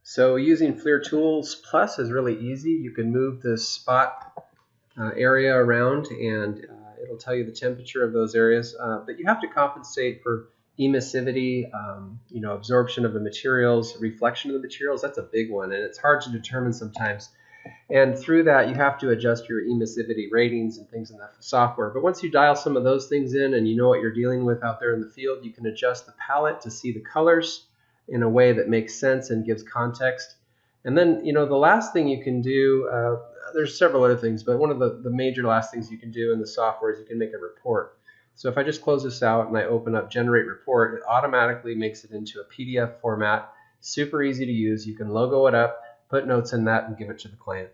So using FLIR Tools Plus is really easy. You can move this spot area around and it'll tell you the temperature of those areas. But you have to compensate for emissivity, absorption of the materials, reflection of the materials. That's a big one, and it's hard to determine sometimes. And through that, you have to adjust your emissivity ratings and things in the software. But once you dial some of those things in and you know what you're dealing with out there in the field, you can adjust the palette to see the colors in a way that makes sense and gives context. And then, the last thing you can do, there's several other things, but one of the major last things you can do in the software is you can make a report. So if I just close this out and I open up Generate Report, it automatically makes it into a PDF format. Super easy to use. You can logo it up, put notes in that, and give it to the client.